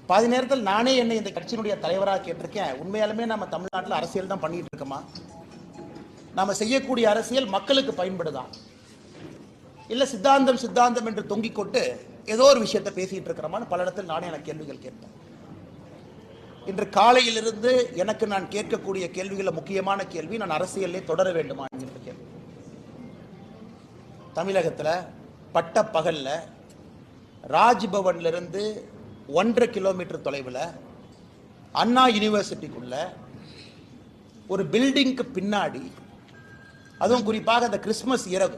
பாதி நேரத்தில் நானே என்னை இந்த கட்சியினுடைய தலைவராக கேட்டிருக்கேன். உண்மையாலுமே நம்ம தமிழ்நாட்டில் அரசியல் தான் பண்ணிட்டு இருக்கோமா? நாம செய்யக்கூடிய அரசியல் மக்களுக்கு பயன்படுதா? இல்ல சித்தாந்தம் சித்தாந்தம் என்று தொங்கிக் கொண்டு ஏதோ ஒரு விஷயத்தை பேசிட்டு இருக்கிறோமான்னு பல இடத்தில் நானே எனக்கு கேள்விகள் கேட்பேன். இன்று காலையிலிருந்து எனக்கு நான் கேட்கக்கூடிய கேள்விகளில் முக்கியமான கேள்வி, நான் அரசியலே தொடர வேண்டுமா என்கிற கேள்வி. தமிழகத்தில் பட்ட பகல்ல ராஜ்பவன்ல இருந்து 1.5 கிலோமீட்டர் தொலைவில் அண்ணா யூனிவர்சிட்டிக்குள்ள ஒரு பில்டிங்க்கு பின்னாடி, அதுவும் குறிப்பாக அந்த கிறிஸ்துமஸ் இரவு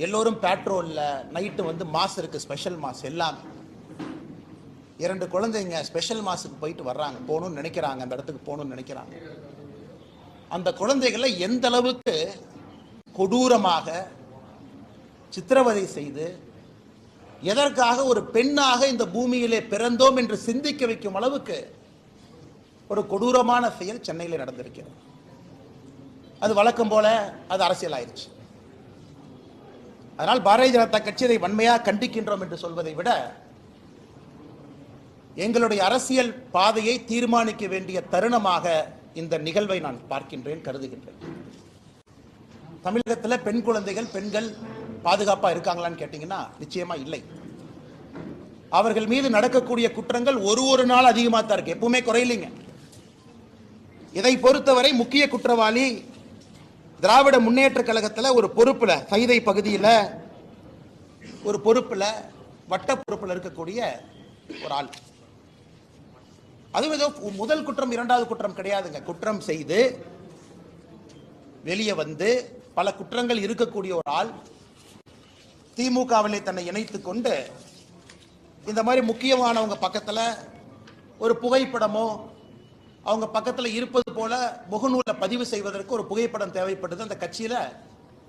எல்லோரும் பேட்ரோல்ல நைட்டு வந்து மாஸ் இருக்கு, ஸ்பெஷல் மாஸ் எல்லாம். 2 குழந்தைங்க ஸ்பெஷல் மாஸுக்கு போயிட்டு வர்றாங்க, போகணும்னு நினைக்கிறாங்க, அந்த இடத்துக்கு போகணும்னு நினைக்கிறாங்க. அந்த குழந்தைகளை எந்த அளவுக்கு கொடூரமாக சித்திரவதை செய்து, எதற்காக ஒரு பெண்ணாக இந்த பூமியிலே பிறந்தோம் என்று சிந்திக்க வைக்கும் அளவுக்கு ஒரு கொடூரமான செயல் சென்னையில் நடந்திருக்கிறது. அது வழக்கம் போல அது அரசியல் ஆயிடுச்சு. அதனால் பாரதிய ஜனதா கட்சி இதை வன்மையாக கண்டிக்கின்றோம் என்று சொல்வதை விட, எங்களுடைய அரசியல் பாதையை தீர்மானிக்க வேண்டிய தருணமாக இந்த நிகழ்வை நான் பார்க்கின்றேன், கருதுகின்றேன். தமிழகத்தில் பெண் குழந்தைகள், பெண்கள் பாதுகாப்பா இருக்காங்களான்னு கேட்டீங்கன்னா நிச்சயமா இல்லை. அவர்கள் மீது நடக்கக்கூடிய குற்றங்கள் ஒரு நாள் அதிகமாக தான் இருக்கு, எப்பவுமே குறையில்லைங்க. இதை பொறுத்தவரை முக்கிய குற்றவாளி திராவிட முன்னேற்ற கழகத்தில் ஒரு பொறுப்புல, சைதை பகுதியில் ஒரு பொறுப்புல, வட்ட பொறுப்புல இருக்கக்கூடிய ஒரு ஆள். அதுவும் ஏதோ முதல் குற்றம் இரண்டாவது குற்றம் கிடையாதுங்க. குற்றம் செய்து வெளியே வந்து பல குற்றங்கள் இருக்கக்கூடிய ஒரு ஆள் திமுகவிலே தன்னை இணைத்துக் கொண்டு இந்த மாதிரி முக்கியமானவங்க பக்கத்தில் ஒரு புகைப்படமோ அவங்க பக்கத்தில் இருப்பது போல முகநூலை பதிவு செய்வதற்கு ஒரு புகைப்படம் தேவைப்படுது. அந்த கட்சியில்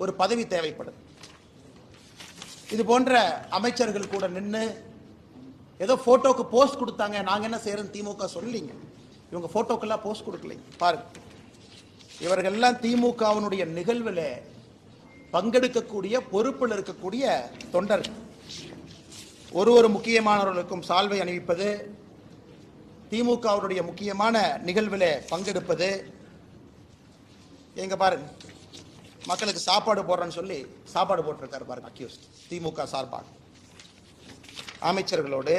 ஒரு பதவி தேவைப்படுது. இது போன்ற அமைச்சர்கள் கூட நின்று ஏதோ போட்டோக்கு போஸ்ட் கொடுத்தாங்க, நாங்கள் என்ன செய்யறோம் திமுக சொல்லிங்க. இவங்க போட்டோக்கெல்லாம் போஸ்ட் கொடுக்கல. பாருங்க, இவர்கள்லாம் திமுகவினுடைய நிகழ்வில் பங்கெடுக்கக்கூடிய பொறுப்பில் இருக்கக்கூடிய தொண்டர்கள். ஒரு முக்கியமானவர்களுக்கும் சால்வை அணிவிப்பது, திமுகவுடைய முக்கியமான நிகழ்வில் பங்கெடுப்பது. எங்க பாருங்க, மக்களுக்கு சாப்பாடு போடுறேன்னு சொல்லி சாப்பாடு போட்டிருக்காரு பாருங்க அக்யூஸ்ட், திமுக சார்பாக. அமைச்சர்களோடு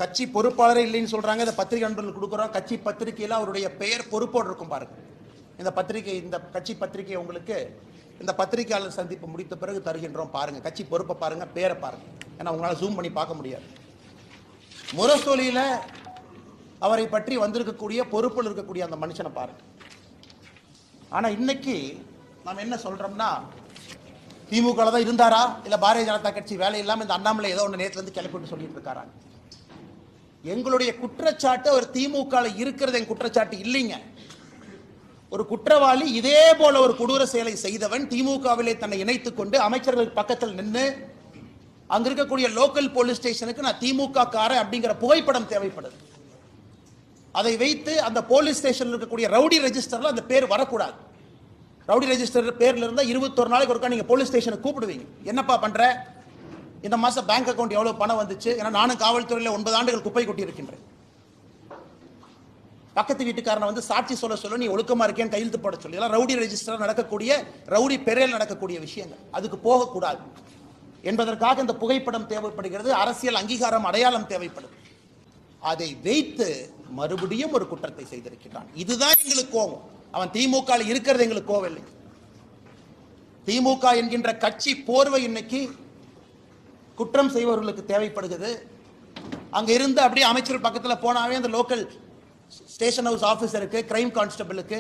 கட்சி பொறுப்பாளரே இல்லைன்னு சொல்றாங்க. இந்த பத்திரிகை நண்பர்கள் கொடுக்குறோம், கட்சி பத்திரிகையில் அவருடைய பெயர் பொறுப்போடு இருக்கும் பாருங்க. இந்த பத்திரிகை, இந்த கட்சி பத்திரிகை உங்களுக்கு இந்த பத்திரிகையாளர் சந்திப்பு முடித்த பிறகு தருகின்றோம். பாருங்க, கட்சி பொறுப்பை பாருங்க, பேரை பாருங்க. ஏன்னா உங்களால் ஜூம் பண்ணி பார்க்க முடியாது. முரசொலியில அவரை பற்றி வந்திருக்கக்கூடிய பொறுப்பில் இருக்கக்கூடிய அந்த மனுஷனை பாருங்க. ஆனா இன்னைக்கு நாம் என்ன சொல்றோம்னா, திமுக தான் இருந்தாரா இல்ல பாரதிய ஜனதா கட்சி வேலை இல்லாம இந்த அண்ணாமலை ஏதோ ஒன்று நேற்றுல இருந்து கிளப்பிட்டு சொல்லிட்டு இருக்காரா? எங்களுடைய குற்றச்சாட்டு அவர் திமுக இருக்கிறது என் குற்றச்சாட்டு இல்லைங்க. ஒரு குற்றவாளி இதே போல ஒரு கொடூர செயலை செய்தவன் திமுகவிலே தன்னை இணைத்துக் கொண்டு அமைச்சர்கள் பக்கத்தில் நின்று அங்க இருக்கக்கூடிய லோக்கல் போலீஸ் ஸ்டேஷனுக்கு நான் திமுக காரன் அப்படிங்கிற புகைப்படம் தேவைப்படுது. அதை வைத்து அந்த போலீஸ் ஸ்டேஷன்ல இருக்கக்கூடிய ரவுடி ரெஜிஸ்டர்ல அந்த பேர் வரக்கூடாது. ரவுடி ரெஜிஸ்டர் பேர்ல இருந்தா 21 நாளைக்கு ஒருக்கா நீங்க போலீஸ் ஸ்டேஷனுக்கு கூப்பிடுவீங்க. என்னப்பா பண்ற, இந்த மாசம் பேங்க் அக்கௌண்ட் எவ்வளவு பணம் வந்துச்சு? ஏன்னா நானும் காவல்துறையில் 9 ஆண்டுகள் குப்பை கொட்டி இருக்கின்றேன். பக்கத்து வீட்டுக்காரனை வந்து சாட்சி சொல்ல நீ ஒழுக்கமா இருக்கேன்னு கையெழுத்து போட சொல்லி, இதெல்லாம் ரவுடி ரெஜிஸ்டர் நடக்கக்கூடிய, ரவுடி பெயரில் நடக்கக்கூடிய விஷயங்கள். அதுக்கு போகக்கூடாது என்பதற்காக இந்த புகைப்படம் தேவைப்படுகிறது. அரசியல் அங்கீகாரம், அடையாளம் தேவைப்படுது. அதை வைத்து மறுபடியும் ஒரு குற்றத்தை செய்திருக்கிறான். இதுதான் எங்களுக்கு கோபம். அவன் திமுக இருக்கிறது எங்களுக்கு கோவம் இல்லை. திமுக என்கின்ற கட்சி போர்வை இன்னைக்கு குற்றம் செய்வர்களுக்கு தேவைப்படுகிறது. அங்க இருந்து அப்படியே அமைச்சர் பக்கத்தில் போனாவே அந்த லோக்கல் ஸ்டேஷன் ஹவுஸ் ஆபீசருக்கு, கிரைம் கான்ஸ்டபிளுக்கு,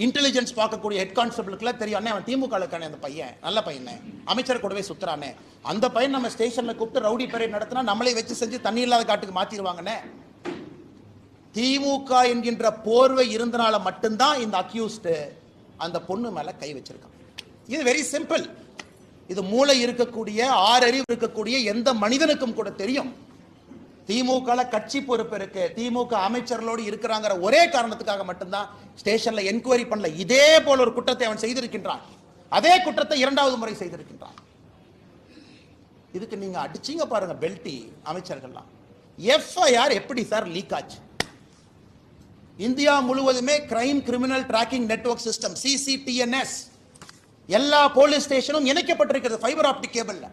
இன்டெலிஜென்ஸ் பார்க்கக்கூடிய ஹெட் கான்ஸ்டபிளுக்குலாம் தெரியும், அண்ணே அவன் திமுக இருக்கானே, அந்த பையன் நல்ல பையனே, அமைச்சர் கூடவே சுத்துறானே, அந்த பையன் நம்ம ஸ்டேஷன்ல கூப்பிட்டு ரவுடி பரேட் நடத்தினா நம்மளே வச்சு செஞ்சு தண்ணி இல்லாத காட்டுக்கு மாத்திடுவாங்கண்ணே. திமுக என்கின்ற போர்வை இருந்தனால மட்டும்தான் இந்த அக்யூஸ்ட் அந்த பொண்ணு மேல கை வச்சிருக்கான். இது வெரி சிம்பிள். இது மூளை இருக்கக்கூடிய, ஆறறிவு இருக்கக்கூடிய எந்த மனிதனுக்கும் கூட தெரியும். திமுக கட்சி பொறுப்பு இருக்கு, திமுக அமைச்சர்களோடு இருக்கிறாங்கிற ஒரே காரணத்துக்காக மட்டும்தான் ஸ்டேஷன்ல என்கொயரி பண்ணல. இதே போல ஒரு குற்றத்தை அவன் செய்திருக்கின்றான். அதே குற்றத்தை 2வது முறை செய்திருக்கின்றான். இதுக்கு நீங்க அடிச்சீங்க பாருங்க பெல்டி அமைச்சர்கள்லாம். எஃப்ஐஆர் எப்படி சார் லீக் ஆச்சு? இந்தியா முழுவதுமே crime criminal tracking network system CCTNS எல்லா போலீஸ் ஸ்டேஷனும் இணைக்கப்பட்டிருக்கிறது ஃபைபர் ஆப்டிக் கேபிள்ல.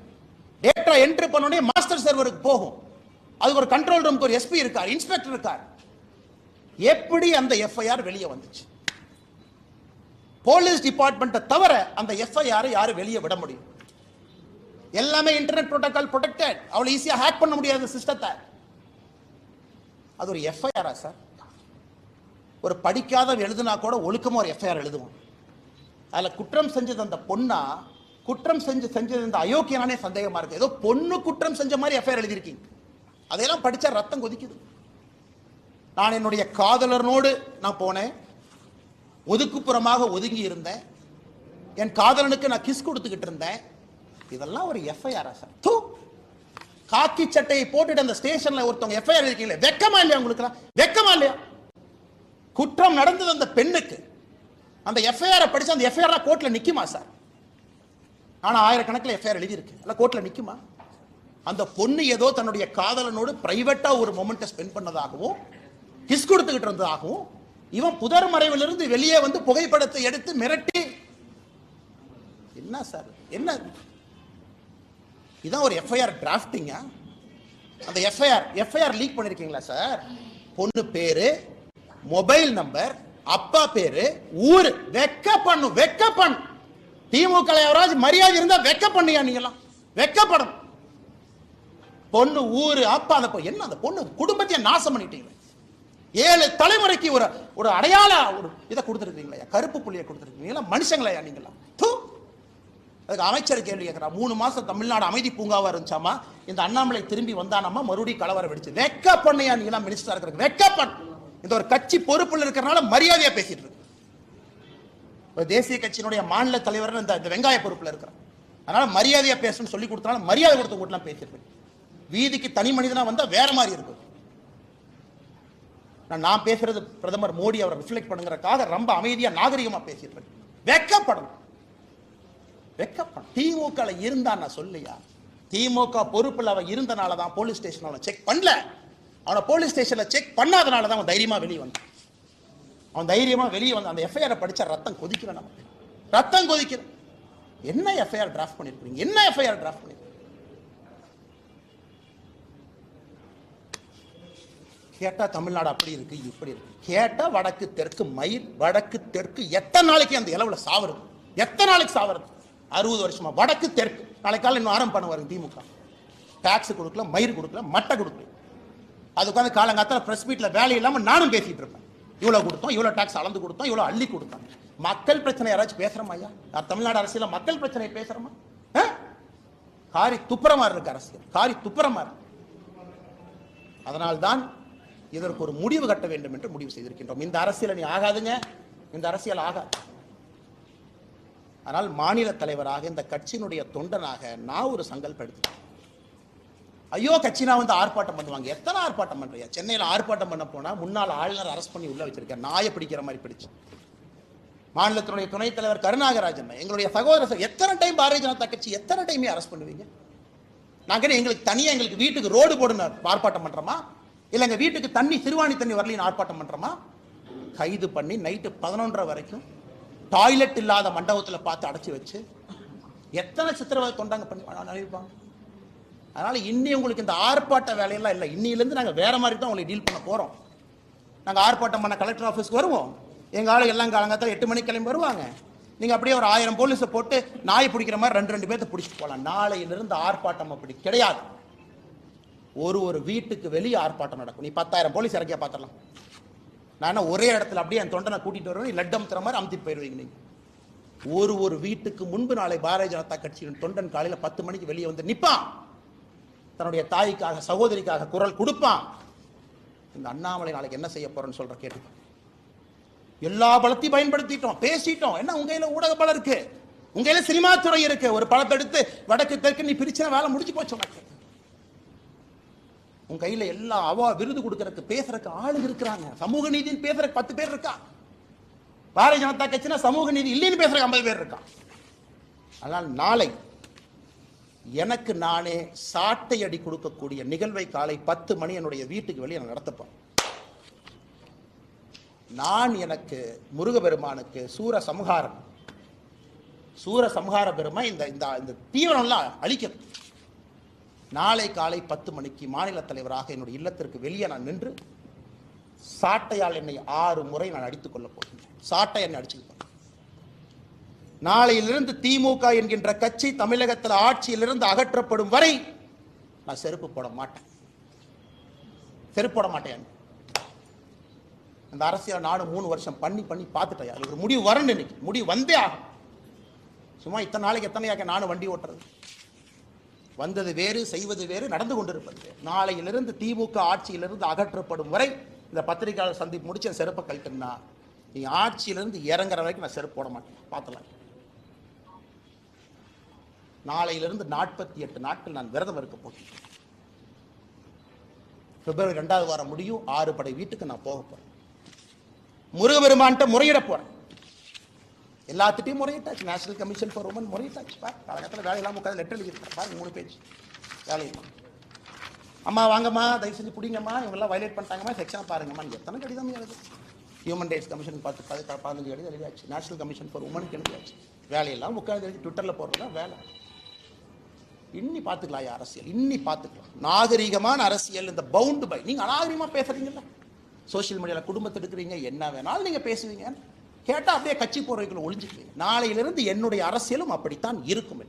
டேட்டா என்ட்ரி பண்ணோடனே மாஸ்டர் சர்வருக்கு போகும். அதுக்கு ஒரு கண்ட்ரோல் ரூமுக்கு ஒரு SP இருக்கார், இன்ஸ்பெக்டர் இருக்கார். எப்படி அந்த எஃப்ஐஆர் வெளியே வந்துச்சு? போலீஸ் டிபார்ட்மெண்ட்டை தவிர அந்த எஃப்ஐஆர் யாரு வெளியே விட முடியும்? எல்லாமே இன்டர்நெட் புரோட்டோகால் ப்ரொடெக்டட். அவ்வளவு ஈஸியா ஹேக் பண்ண முடியாத சிஸ்டத்தை. அது ஒரு எஃப்ஐஆரா சார்? ஒரு படிக்காத எழுதுனா கூட ஒழுக்கமா ஒரு எஃப்ஐஆர் எழுதுவோம். அதுல குற்றம் செஞ்சது அந்த பொண்ணா, குற்றம் செஞ்சது அந்த அயோக்கியனானே சந்தேகமா இருக்கு. ஏதோ பொண்ணு குற்றம் செஞ்ச மாதிரி எஃப்ஐஆர் எழுதியிருக்கீங்க. அதையெல்லாம் படிச்சா ரத்தம் கொதிக்குது. நான் என்னுடைய காதலனோடு நான் போனேன், ஒதுக்குப்புறமாக ஒதுங்கி இருந்தேன், என் காதலனுக்கு நான் கிஸ் கொடுத்துக்கிட்டு இருந்தேன். இதெல்லாம் ஒரு எஃப்ஐஆரா சார்? தூ, காக்கி சட்டையை போட்டுட்டு அந்த ஸ்டேஷன்ல ஒருத்தவங்க எஃப்ஐஆர் இருக்கீங்களே, வெக்கமா இல்லையா உங்களுக்கு? வெக்கமா இல்லையா? குற்றம் நடந்தது அந்த பெண்ணுக்கு. அந்த எஃப்ஐஆர் படிச்சு அந்த எஃப்ஐஆர் கோர்ட்ல நிக்குமா சார்? ஆனா ஆயிரக்கணக்கில் எஃப்ஐஆர் எழுதி இருக்கு, அல்ல கோர்ட்ல நிக்குமா? அந்த பொண்ணு ஏதோ தன்னுடைய காதலனோடு பிரைவேட்டா ஒரு மொமெண்ட்டை ஸ்பெண்ட் பண்ணதாகவும் கிஸ் கொடுத்துக்கிட்டு இருந்ததாகவும் இவன் புதர் மறைவிலிருந்து வெளியே வந்து புகைப்படத்தை எடுத்து மிரட்டி, என்ன சார் என்ன இதான் ஒரு எஃப்ஐஆர் டிராஃப்டிங்கா? அந்த எஃப்ஐஆர் லீக் பண்ணிருக்கீங்களா சார்? பொண்ணு பேரு, மொபைல் நம்பர், அப்பா பேரு, ஊரு. வெக்க பண்ணு. திமுக யாராவது மரியாதை இருந்தா வெக்க பண்ணியா? நீங்களாம் வெக்கப்படும். பொண்ணு, ஊரு, அப்பா, அந்த என்ன அந்த பொண்ணு குடும்பத்தையே நாசம் பண்ணிட்டீங்க. 7 தலைமுறைக்கு ஒரு அடையாள ஒரு இதை கொடுத்துருக்கீங்களா? கருப்பு புள்ளியை கொடுத்துருக்கீங்களா? மனுஷங்களா நீங்களா? அதுக்கு அமைச்சர் கேள்வி கேட்கிறார். 3 மாசம் தமிழ்நாடு அமைதி பூங்காவா இருந்துச்சாமா, இந்த அண்ணாமலை திரும்பி வந்தானாமா, மறுபடியும் கலவரம் வெடிச்சு. வெக்க பண்ணையா நீங்களா? மினிஸ்டரா இருக்கிற வெக்க பண்ண. இந்த ஒரு கட்சி பொறுப்புல இருக்கிறனால மரியாதையா பேசிட்டு இருக்கு. தேசிய கட்சியினுடைய மாநில தலைவர் இந்த வெங்காய பொறுப்புல இருக்கிறார், அதனால மரியாதையா பேசணும்னு சொல்லி கொடுத்தனால மரியாதை கொடுத்து கூட்டலாம் பேசிட்டு இருக்கு. வீதிக்கு தனி மனிதனா வந்தா வேற மாதிரி இருக்கும். நான் பேசுறது பிரதமர் மோடி அவரை ரிஃப்ளெக்ட் பண்ணுங்கிறதுக்காக ரொம்ப அமைதியா நாகரிகமா பேசிட்டு இருக்கு. வெக்கப்படணும். திமுக இருந்தா நான் சொல்லியா? திமுக பொறுப்புல அவன் இருந்தனால தான் போலீஸ் ஸ்டேஷன் அவனை செக் பண்ணல. அவனை போலீஸ் ஸ்டேஷன்ல செக் பண்ணாதனால தான் அவன் தைரியமா வெளியே வந்தான். அவன் தைரியமா வெளியே வந்து அந்த எஃப்ஐஆர் படிச்சா ரத்தம் கொதிக்கிற, நமக்கு ரத்தம் கொதிக்கிற. என்ன எஃப்ஐஆர் டிராஃப்ட் பண்ணிருக்கீங்க? என்ன எஃப்ஐஆர் டிராஃப்ட் பண்ணி கேட்டா தமிழ்நாடு அப்படி இருக்கு இப்படி இருக்கு. கேட்டா வடக்கு தெற்கு மயில், வடக்கு தெற்கு எத்தனை நாளைக்கு அந்த இளவுல சாவறது? எத்தனை நாளைக்கு சாவறது? 60 வருஷமா வடக்கு தெற்கு. நாளைக்கு காலையில் இன்னும் ஆரம்பம் பண்ணுவாரு திமுக. டாக்ஸ் கொடுக்கல, மயிர் கொடுக்கல, மட்டை கொடுக்கல. அது உட்காந்து காலங்காத்தால பிரஸ் மீட்ல வேலை இல்லாம நானும் பேசிட்டு இருப்பேன். இவ்வளவு கொடுத்தோம், இவ்வளவு டாக்ஸ் அளந்து கொடுத்தோம், இவ்வளவு அள்ளி கொடுத்தோம். மக்கள் பிரச்சனை யாராச்சும் பேசுறோமா ஐயா? தமிழ்நாடு அரசியல மக்கள் பிரச்சனை பேசுறோமா? காரி துப்புரமா இருக்கு அரசியல், காரி துப்புரமா இருக்கு. அதனால்தான் இதற்கு ஒரு முடிவு கட்ட வேண்டும் என்று முடிவு செய்திருக்கின்றோம். இந்த அரசியல் நீ ஆகாதுங்க, இந்த அரசியல் ஆகாது. ஆனால் மாநில தலைவராக இந்த கட்சியினுடைய தொண்டனாக நான் ஒரு சங்கல்பம் எடுத்தேன். ஐயோ கட்சினா வந்து ஆர்ப்பாட்டம் பண்ணுவாங்க. எத்தனை ஆர்ப்பாட்டம் பண்றியா? சென்னையில் ஆர்ப்பாட்டம் பண்ண போனா முன்னாள் ஆளுநர் அரெஸ்ட் பண்ணி உள்ள வச்சிருக்கேன், நாயை பிடிக்கிற மாதிரி பிடிச்சு. மாநிலத்தினுடைய துணைத் தலைவர் கருணாகராஜன், எங்களுடைய சகோதரர், எத்தனை டைம் பாரதிய ஜனதா கட்சி எத்தனை டைமே அரெஸ்ட் பண்ணுவீங்க? நாங்க எங்களுக்கு தனியா எங்களுக்கு வீட்டுக்கு ரோடு போடுன்னு ஆர்ப்பாட்டம் பண்றோமா? இல்ல எங்க வீட்டுக்கு தண்ணி சிறுவாணி தண்ணி வரலின்னு ஆர்ப்பாட்டம் பண்றோமா? கைது பண்ணி நைட்டு 11:30 வரைக்கும் டாய்லெட் இல்லாத மண்டபத்தில் பார்த்து அடைச்சி வச்சு எத்தனை சித்திரவதை தொண்டாங்க பண்ணி அனுப்பிப்பாங்க. அதனால இன்னி உங்களுக்கு இந்த ஆர்ப்பாட்ட வேலையெல்லாம் இல்லை. இன்னிலிருந்து நாங்கள் வேற மாதிரி தான் உங்களை டீல் பண்ண போறோம். நாங்கள் ஆர்ப்பாட்டம் பண்ண கலெக்டர் ஆஃபீஸ்க்கு வருவோம். எங்க ஆளு எல்லாம் காலங்காத்தால 8 மணிக்கு கிளம்பி வருவாங்க. நீங்க அப்படியே ஒரு 1000 போலீஸை போட்டு நாய் பிடிக்கிற மாதிரி 2 பேர்த்த பிடிச்சிட்டு போகலாம். நாளையிலிருந்து ஆர்ப்பாட்டம் அப்படி கிடையாது. ஒரு வீட்டுக்கு வெளியே ஆர்ப்பாட்டம் நடக்கும். நீ 10,000 போலீஸ் இறக்கியா பார்த்துடலாம். நான் ஒரே இடத்துல அப்படியே என் தொண்டனை கூட்டிட்டு வருவேன், லட்டம் தர மாதிரி அமுத்திட்டு போயிருவீங்க. நீங்க ஒரு வீட்டுக்கு முன்பு நாளை பாரதிய ஜனதா கட்சியின் தொண்டன் காலையில் 10 மணிக்கு வெளியே வந்து நிற்பான். தன்னுடைய தாய்க்காக சகோதரிக்காக குரல் கொடுப்பான். இந்த அண்ணாமலை நாளைக்கு என்ன செய்ய போறேன்னு சொல்ற கேட்டு எல்லா பலத்தையும் பயன்படுத்திட்டோம், பேசிட்டோம். என்ன உங்க கையில ஊடக பலம் இருக்கு, உங்க கையில சினிமா துறை இருக்கு. ஒரு படத்தை எடுத்து வடக்கு தெற்கு நீ பிரிச்சா வேலை முடிச்சு போச்சு. உங்க கையில எல்லாம் விருது கொடுக்கறதுக்கு பேசுறதுக்கு ஆளு இருக்கிறாங்க. சமூக நீதினு பேசுறதுக்கு 10 பேர் இருக்கா. பாரதிய ஜனதா கட்சினா சமூக நீதி இல்லைன்னு பேசுறதுக்கு 50 பேர் இருக்கா. அதனால் நாளை எனக்கு நானே சாட்டை அடி கொடுக்கக்கூடிய நிகழ்வை காலை 10 மணி என்னுடைய வீட்டுக்கு வெளியே நான் நடத்தப்போம். நான் எனக்கு முருகபெருமானுக்கு சூர சம்ஹார பெருமை இந்த தீவிரம்லாம் அழிக்கிறது. நாளை காலை 10 மணிக்கு மாநில தலைவராக என்னுடைய இல்லத்திற்கு வெளியே நான் நின்று சாட்டையால் என்னை 6 முறை நான் அடித்துக் கொள்ளப் போகின்றேன். சாட்டை என்னை அடிச்சுட்டு நாளையிலிருந்து திமுக என்கின்ற கட்சி தமிழகத்தில் ஆட்சியிலிருந்து அகற்றப்படும் வரை நான் செருப்பு போட மாட்டேன். அந்த அரசியல் நானும் 3 வருஷம் பண்ணி பார்த்துட்டேன். அது ஒரு முடிவு வரணும். இன்னைக்கு முடிவு வந்தே ஆகும். சும்மா இத்தனை நாளைக்கு எத்தனையாக நானும் வண்டி ஓட்டுறது. வந்தது வேறு, செய்வது வேறு, நடந்து கொண்டிருப்பது. நாளையிலிருந்து திமுக ஆட்சியிலிருந்து அகற்றப்படும் வரை இந்த பத்திரிகையாளர் சந்திப்பு முடிச்சு என் செருப்பை கழட்டுனா நீ ஆட்சியிலிருந்து இறங்குற வரைக்கும் நான் செருப்பு போட மாட்டேன். பார்த்துலாம். நாளையிலிருந்து 48 நாட்கள் நான் விரதம் இருக்க போகிறேன். பிப்ரவரி 2வது வாரம் முடியும். 6 படை வீட்டுக்கு நான் போக போறேன். முருகபெருமான்கிட்ட முறையிட போறேன். எல்லாத்திட்டையும் முறையிட்டாச்சு. நேஷனல் கமிஷன் ஃபார் உமன் முறையிட்டாச்சு. காலகட்டத்தில் வேலையெல்லாம் உட்காந்து லெட்டர் எழுதிருக்கேன். பாருங்க 3 பேஜ் வேலையெல்லாம். அம்மா வாங்கம்மா, தயவு செஞ்சு பிடிங்கம்மா, இவங்கெல்லாம் வயலேட் பண்ணிட்டாங்கம்மா, செக்ஷன் பாருங்கம்மா. எத்தனை கடிதம் எழுது. ஹியூமன் ரைட்ஸ் கமிஷன் 15 கடிதம் எழுதியாச்சு. நேஷனல் கமிஷன் ஃபார் உமனுக்கு எழுதியாச்சு. வேலையெல்லாம் உட்காந்து எழுதி ட்விட்டரில் போடுறதா வேலை. இன்னி பார்த்துக்கலாம் அரசியல், இன்னி பார்த்துக்கலாம். நாகரிகமான அரசியல். இந்த பவுண்டு பை நீங்க அநாகரிகமா பேசுறீங்கல்ல, சோசியல் மீடியால குடும்பத்தை எடுக்கிறீங்க, என்ன வேணாலும் நீங்க பேசுவீங்க. கேட்டா அப்படியே கட்சி போறவைக்குள்ள ஒளிஞ்சுக்குவீங்க. நாளையிலிருந்து என்னுடைய அரசியலும் அப்படித்தான் இருக்கும்.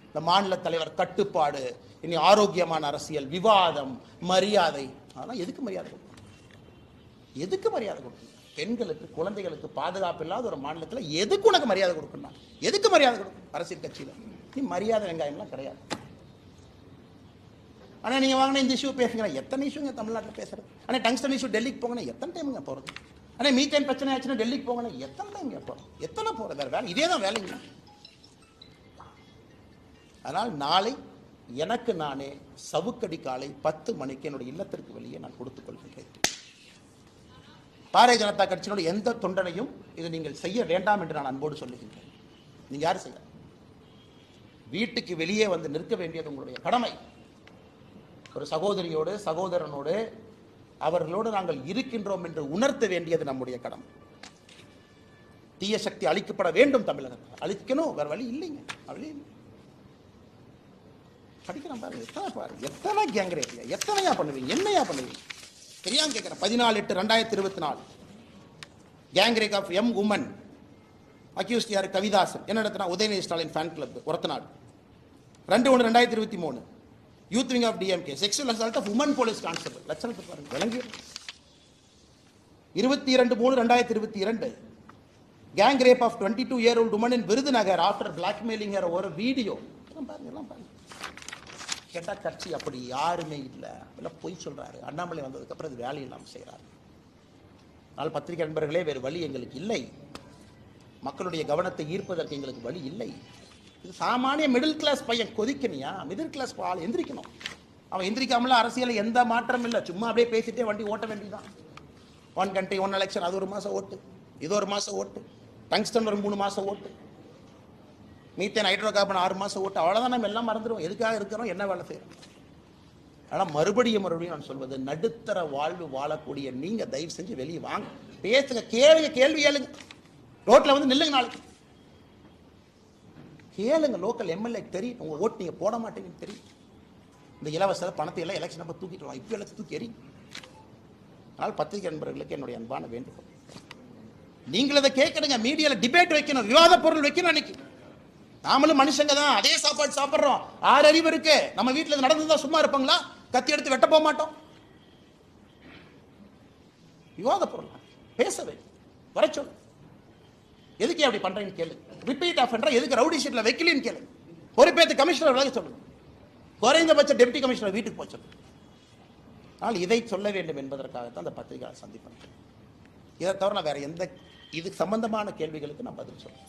இந்த மாநில தலைவர் கட்டுப்பாடு, இனி ஆரோக்கியமான அரசியல், விவாதம், மரியாதை. அதெல்லாம் எதுக்கு மரியாதை கொடுக்கணும்? எதுக்கு மரியாதை கொடுக்கணும்? பெண்களுக்கு, குழந்தைகளுக்கு பாதுகாப்பு இல்லாத ஒரு மாநிலத்தில் எதுக்கு உனக்கு மரியாதை கொடுக்கணும்? எதுக்கு மரியாதை கொடுக்கணும்? அரசியல் கட்சியில் நீ மரியாதை வெங்காயம்லாம் கிடையாது. ஆனால் நீங்கள் வாங்கின இந்த இஷ்யூ பேசுங்க. எத்தனை இஷ்யூங்க தமிழ்நாட்டில் பேசுறது? ஆனால் டங்ஸ்டன் இஷ்யூ டெல்லிக்கு போங்கன்னா எத்தனை டைமுங்க போகிறது? ஆனால் மீத்தேன் பிரச்சனை ஆச்சுன்னா டெல்லிக்கு போங்கன்னா எத்தனை டைம் போகிறோம்? எத்தனை போகிறது? வேறு வேலை இதே தான் வேலைங்க. அதனால் நாளை எனக்கு நானே சவுக்கடி காலை 10 மணிக்கு என்னுடைய இல்லத்திற்கு வெளியே நான் கொடுத்துக் கொள்கின்றேன். பாரதிய ஜனதா கட்சியினுடைய எந்த தொண்டனையும் இதை நீங்கள் செய்ய வேண்டாம் என்று நான் அன்போடு சொல்லுகின்றேன். நீங்கள் யாரும் செய்ய வீட்டுக்கு வெளியே வந்து நிற்க வேண்டியது உங்களுடைய கடமை. ஒரு சகோதரியோடு, சகோதரனோடு, அவர்களோடு நாங்கள் இருக்கின்றோம் என்று உணர்த்த வேண்டியது நம்முடைய கடமை. தீய சக்தி அழிக்கப்பட வேண்டும். தமிழகத்தில் அழிக்கணும், வேற வழி இல்லைங்க. வழி இல்லை. படிக்கிறோம் பாருங்க, எத்தனை கேங் ரேப், எத்தனையா பண்ணுவீங்க, என்னையா பண்ணுவீங்க? தெரியாம கேட்கிறேன். 14/8/2024 கேங் ரேப் ஆஃப் எம் உமன் அக்யூஸ்ட் யார்? கவிதாசன். என்ன நடத்தினா? Udhayanidhi Stalin fan club Orathanadu. 2/1/2023 youth wing of DMK sexual assault of woman police constable. லட்சணத்தை பாருங்க, விளங்கி. 22/3/2022 gang rape of 22-year-old woman in Virudhunagar after blackmailing ஒரு வீடியோ. எல்லாம் பாருங்க. கேட்டால் கட்சி அப்படி யாருமே இல்லை, எல்லாம் பொய் சொல்றாரு. அண்ணாமலை வந்ததுக்கப்புறம் இது வேலை இல்லாமல் செய்கிறாரு. ஆனால் பத்திரிகை நண்பர்களே, வேறு வழி எங்களுக்கு இல்லை. மக்களுடைய கவனத்தை ஈர்ப்பதற்கு எங்களுக்கு வழி இல்லை. இது சாமானிய மிடில் கிளாஸ் பையன் கொதிக்கணியா? மிடில் கிளாஸ் ஆள் எந்திரிக்கணும். அவன் எந்திரிக்காமல அரசியல் எந்த மாற்றம் இல்லை. சும்மா அப்படியே பேசிட்டே வண்டி ஓட்ட வேண்டியதான். 1 country 1 election, அது 1 மாதம் ஓட்டு, இது 1 மாதம் ஓட்டு, டங்ஸ்டன் ஒரு 3 மாதம் ஓட்டு, மீத்தேன் ஹைட்ரோ கார்பன் 6 மாதம் ஓட்டு. அவ்வளோதான். நம்ம எல்லாம் மறந்துடுவோம். எதுக்காக இருக்கிறோம், என்ன வேலை செய்யறோம். ஆனால் மறுபடியும் நான் சொல்வது, நடுத்தர வாழ்வு வாழக்கூடிய நீங்க தயவு செஞ்சு வெளியே வாங்க, பேசுங்க, கேள்வி கேளுங்க. ரோட்ல வந்து நில்லுங்க, நாளைக்கு கேளுங்க. லோக்கல் எம்எல்ஏ தெரியும் உங்க ஓட்டு நீங்க போட மாட்டீங்கன்னு தெரியும். இந்த இலவச பணத்தை எல்லாம் எலெக்ஷன் நம்ம தூக்கிட்டு வரலாம். இப்போ எல்லாம் தூக்கி எறி. அதனால் பத்திரிகை நண்பர்களுக்கு என்னுடைய அன்பான வேண்டுகோள், நீங்கள் அதை கேட்கணுங்க. மீடியாவில் டிபேட் வைக்கணும், விவாத பொருள் வைக்கணும். அன்னைக்கு நாமளும் மனுஷங்க தான், அதே சாப்பாடு சாப்பிட்றோம். 6 அறிவு இருக்கு. நம்ம வீட்டில் நடந்துதான் சும்மா இருப்பாங்களா? கத்தி எடுத்து வெட்ட போக மாட்டோம். விவாத பொருள் பேசவே வர சொல்லு. எதுக்கு அப்படி பண்றீங்கன்னு கேளு. ரிப்பீட் ஆஃபெண்டர் எதுக்கு ரவுடி ஷீட்ல வைக்கலன்னு கேளு. பொறுப்பேற்று கமிஷனர் விலக சொல்லுங்க. குறைந்தபட்ச டெப்டி கமிஷனர் வீட்டுக்கு போய் சொல்லுங்க. ஆனால் இதை சொல்ல வேண்டும் என்பதற்காகத்தான் அந்த பத்திரிகையாளர் சந்திப்பு. இதை தவிர நான் வேற எந்த இதுக்கு சம்பந்தமான கேள்விகளுக்கு நான் பதில் சொல்றேன்.